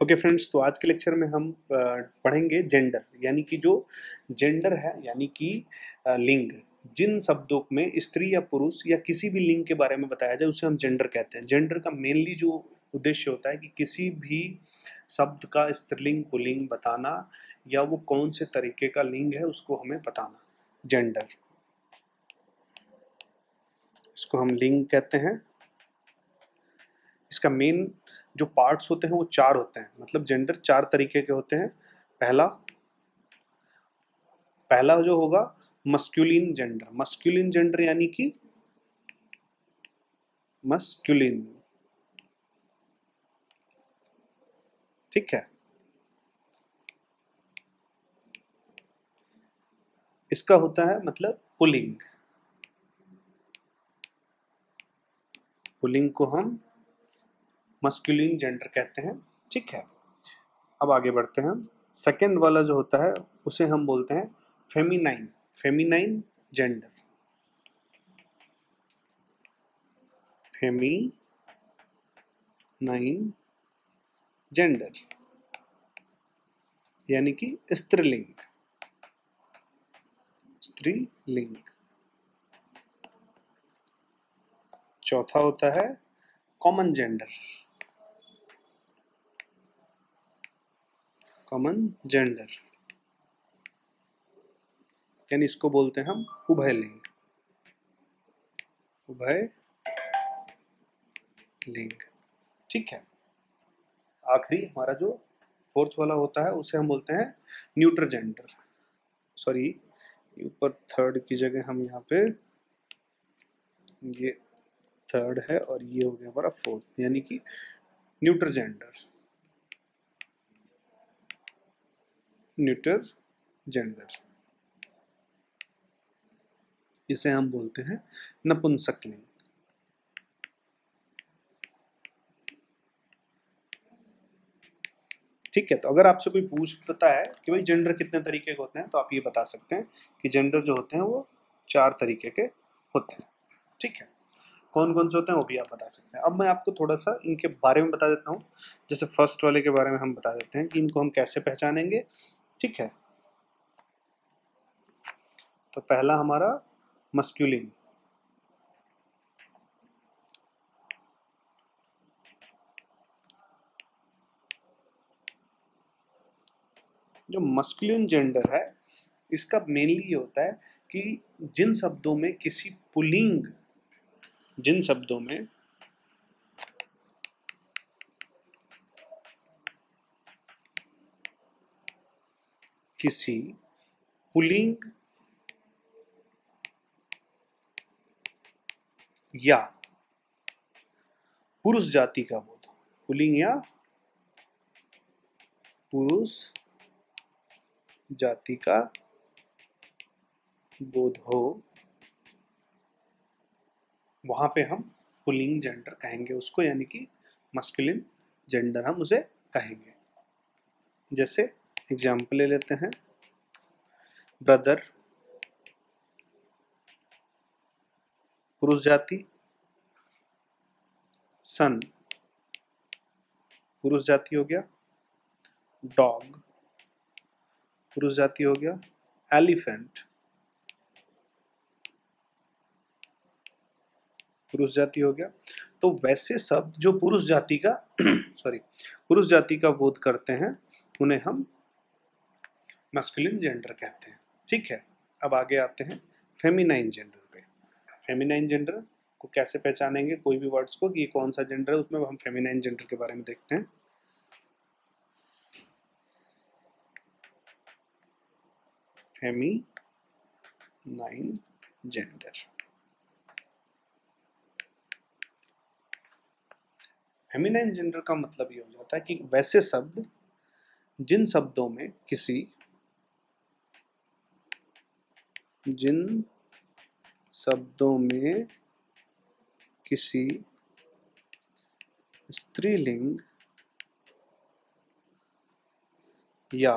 Okay friends, तो आज के लेक्चर में हम पढ़ेंगे जेंडर, यानी कि जो जेंडर है यानी कि लिंग। जिन शब्दों में स्त्री या पुरुष या किसी भी लिंग के बारे में बताया जाए उसे हम जेंडर कहते हैं। जेंडर का मेनली जो उद्देश्य होता है कि किसी भी शब्द का स्त्रीलिंग पुल्लिंग बताना या वो कौन से तरीके का लिंग है उसको हमें बताना। जेंडर, इसको हम लिंग कहते हैं। इसका मेन जो पार्ट्स होते हैं वो चार होते हैं, मतलब जेंडर चार तरीके के होते हैं। पहला पहला जो होगा मस्कुलिन जेंडर। मस्कुलिन जेंडर यानी कि मस्कुलिन, ठीक है। इसका होता है मतलब पुलिंग। पुलिंग को हम मस्कुलिन जेंडर कहते हैं, ठीक है। अब आगे बढ़ते हैं हम। सेकेंड वाला जो होता है उसे हम बोलते हैं feminine. Feminine gender, feminine gender यानी कि स्त्रीलिंग। स्त्रीलिंग। चौथा होता है कॉमन जेंडर। कॉमन जेंडर यानी इसको बोलते हैं हम उभयलिंग। उभय लिंग, ठीक है। आखिरी हमारा जो फोर्थ वाला होता है उसे हम बोलते हैं न्यूट्रल जेंडर। सॉरी, ऊपर थर्ड की जगह हम यहाँ पे ये थर्ड है और ये हो गया हमारा फोर्थ, यानी कि न्यूट्रल जेंडर। न्यूट्रल जेंडर इसे हम बोलते हैं नपुंसकलिंग। ठीक है। तो अगर आपसे कोई पूछता है कि भाई जेंडर कितने तरीके के होते हैं, तो आप ये बता सकते हैं कि जेंडर जो होते हैं वो चार तरीके के होते हैं, ठीक है। कौन कौन से होते हैं वो भी आप बता सकते हैं। अब मैं आपको थोड़ा सा इनके बारे में बता देता हूँ। जैसे फर्स्ट वाले के बारे में हम बता देते हैं कि इनको हम कैसे पहचानेंगे, ठीक है। तो पहला हमारा मस्कुलिन। जो मस्कुलिन जेंडर है इसका मेनली ये होता है कि जिन शब्दों में किसी पुल्लिंग, जिन शब्दों में किसी पुल्लिंग या पुरुष जाति का बोध, पुल्लिंग या पुरुष जाति का बोध हो, वहां पे हम पुल्लिंग जेंडर कहेंगे उसको, यानी कि मस्कुलिन जेंडर हम उसे कहेंगे। जैसे एग्जाम्पल ले लेते हैं, ब्रदर पुरुष जाति, सन पुरुष जाति हो गया, डॉग पुरुष जाति हो गया, एलिफेंट पुरुष जाति हो गया। तो वैसे शब्द जो पुरुष जाति का सॉरी पुरुष जाति का बोध करते हैं उन्हें हम मस्कुलिन जेंडर कहते हैं, ठीक है। अब आगे आते हैं फेमिनाइन जेंडर पे। फेमिनाइन जेंडर को कैसे पहचानेंगे, कोई भी वर्ड्स को कि ये कौन सा जेंडर है, उसमें हम फेमिनाइन जेंडर के बारे में देखते हैं। Feminine gender. फेमिनाइन जेंडर का मतलब ये हो जाता है कि वैसे शब्द जिन शब्दों में किसी स्त्रीलिंग या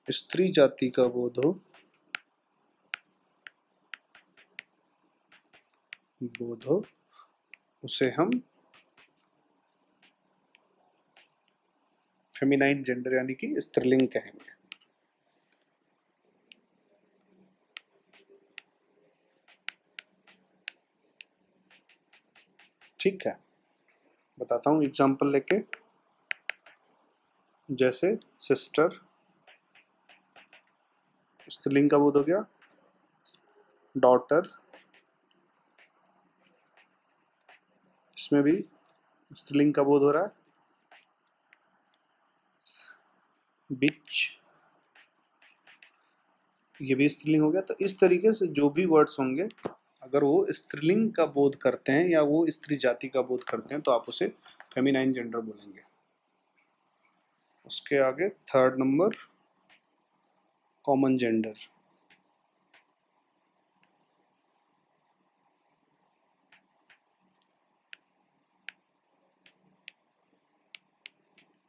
स्त्री जाति का बोध हो उसे हम फेमिनाइन जेंडर यानी कि स्त्रीलिंग कहेंगे। ठीक है, बताता हूँ एग्जांपल लेके। जैसे सिस्टर, स्त्रीलिंग का बोध हो गया। डॉटर, इसमें भी स्त्रीलिंग का बोध हो रहा है। बिच, ये भी स्त्रीलिंग हो गया। तो इस तरीके से जो भी वर्ड्स होंगे, अगर वो स्त्रीलिंग का बोध करते हैं या वो स्त्री जाति का बोध करते हैं तो आप उसे फेमिनाइन जेंडर बोलेंगे। उसके आगे third number common gender.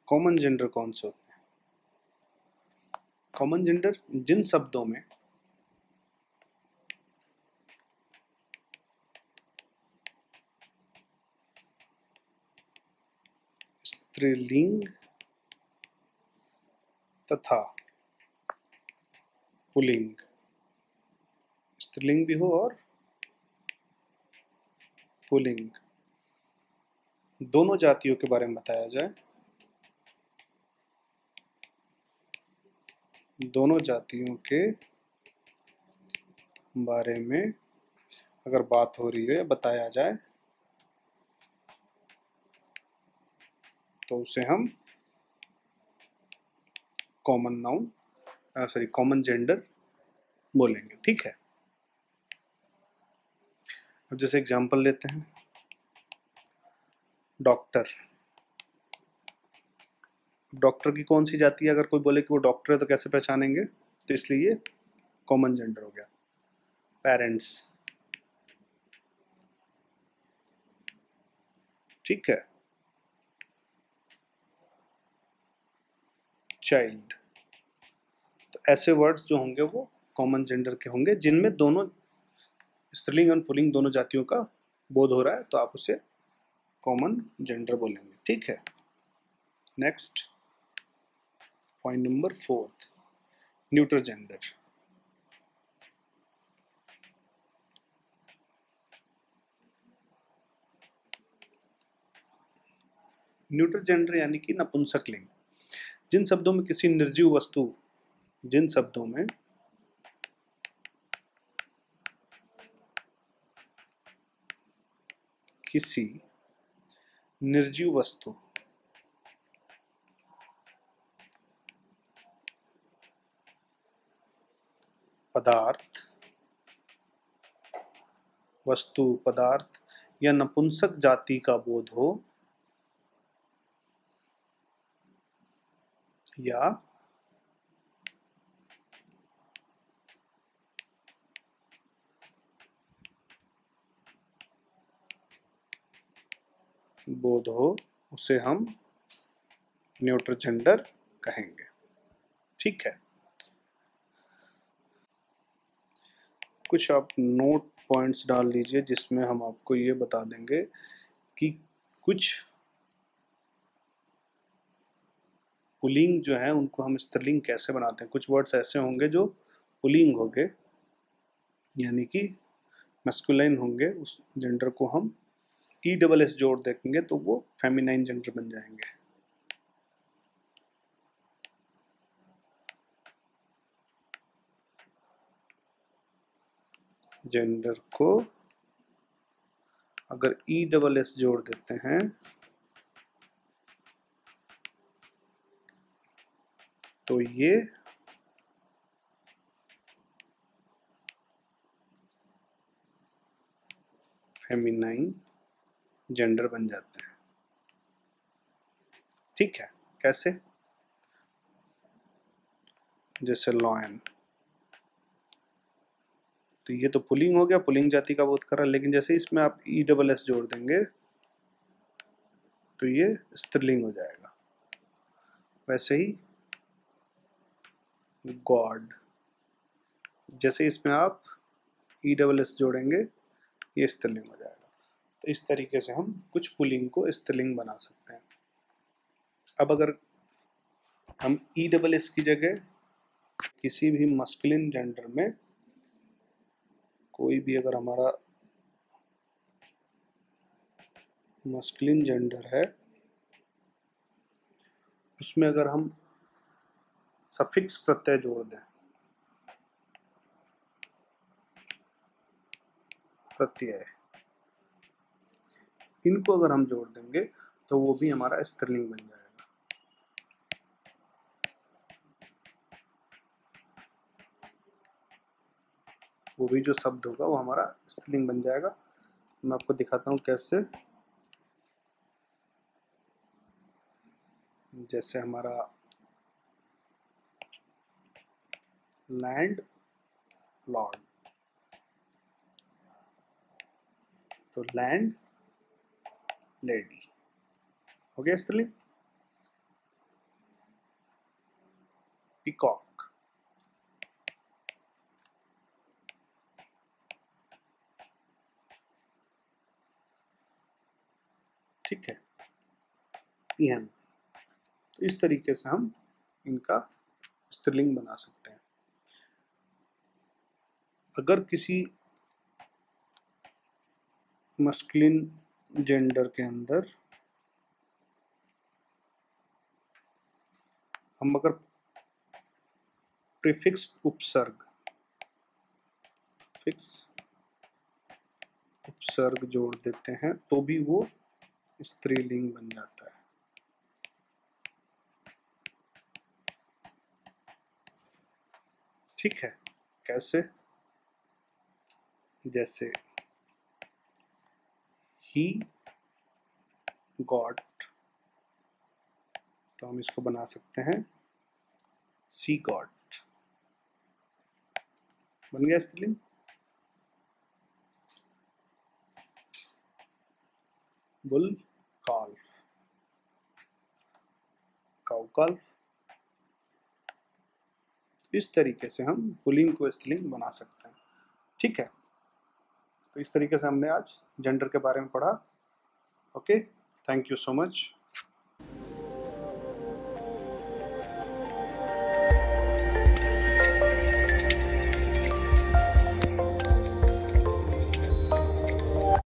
Common gender कौन से होते हैं? कॉमन जेंडर जिन शब्दों में स्त्रीलिंग तथा पुल्लिंग, स्त्रीलिंग भी हो और पुल्लिंग, दोनों जातियों के बारे में बताया जाए, दोनों जातियों के बारे में अगर बात हो रही है, बताया जाए, तो उसे हम common noun sorry common gender बोलेंगे। ठीक है, अब जैसे एग्जांपल लेते हैं। डॉक्टर, डॉक्टर की कौन सी जाति है? अगर कोई बोले कि वो डॉक्टर है तो कैसे पहचानेंगे? तो इसलिए कॉमन जेंडर हो गया। पेरेंट्स, ठीक है। चाइल्ड, तो ऐसे वर्ड्स जो होंगे वो कॉमन जेंडर के होंगे जिनमें दोनों स्त्रीलिंग और पुल्लिंग दोनों जातियों का बोध हो रहा है, तो आप उसे कॉमन जेंडर बोलेंगे। ठीक है, next point number 4, neutral gender. Neutral gender यानी कि नपुंसक लिंग। जिन शब्दों में किसी निर्जीव वस्तु, जिन शब्दों में किसी निर्जीव वस्तु, पदार्थ, वस्तु, पदार्थ या नपुंसक जाति का बोध हो या बोध हो, उसे हम न्यूट्रल जेंडर कहेंगे। ठीक है, कुछ आप नोट पॉइंट्स डाल लीजिए जिसमें हम आपको ये बता देंगे कि कुछ पुल्लिंग जो है उनको हम स्त्रीलिंग कैसे बनाते हैं। कुछ वर्ड्स ऐसे होंगे जो पुल्लिंग होंगे यानी कि मैस्कुलाइन होंगे, उस जेंडर को हम ESS जोड़ देंगे तो वो फेमिनाइन जेंडर बन जाएंगे। जेंडर को अगर ESS जोड़ देते हैं तो ये फेमिनाइन जेंडर बन जाते हैं। ठीक है, कैसे? जैसे लॉयन, तो ये तो पुल्लिंग हो गया, पुल्लिंग जाति का बोध कर रहा है, लेकिन जैसे इसमें आप ESS जोड़ देंगे तो ये स्त्रीलिंग हो जाएगा। वैसे ही गॉड, जैसे इसमें आप ESS जोड़ेंगे ये स्त्रीलिंग हो जाएगा। तो इस तरीके से हम कुछ पुल्लिंग को स्त्रीलिंग बना सकते हैं। अब अगर हम ESS की जगह किसी भी मस्कुलिन जेंडर में कोई भी अगर हमारा मस्कुलिन जेंडर है उसमें अगर हम सफिक्स प्रत्यय जोड़ दें, प्रत्यय, इनको अगर हम जोड़ देंगे तो वो भी हमारा स्त्रीलिंग बन जाएगा। वो भी जो शब्द होगा वो हमारा स्त्रीलिंग बन जाएगा। मैं आपको दिखाता हूँ कैसे। जैसे हमारा लैंड लॉर्ड, तो लैंड लेडी हो गया स्त्रीलिंग। पीकॉक, ठीक है, पीएम। तो इस तरीके से हम इनका स्त्रीलिंग बना सकते हैं। अगर किसी मस्कुलिन जेंडर के अंदर हम अगर प्रीफिक्स उपसर्ग, फिक्स उपसर्ग जोड़ देते हैं तो भी वो स्त्रीलिंग बन जाता है। ठीक है, कैसे? जैसे ही गॉट, तो हम इसको बना सकते हैं सी गॉट, बन गया स्त्रीलिंग। Bull calf, cow calf. इस तरीके से हम पुल्लिंग को स्त्रीलिंग बना सकते हैं। ठीक है, तो इस तरीके से हमने आज जेंडर के बारे में पढ़ा। Okay, thank you so much.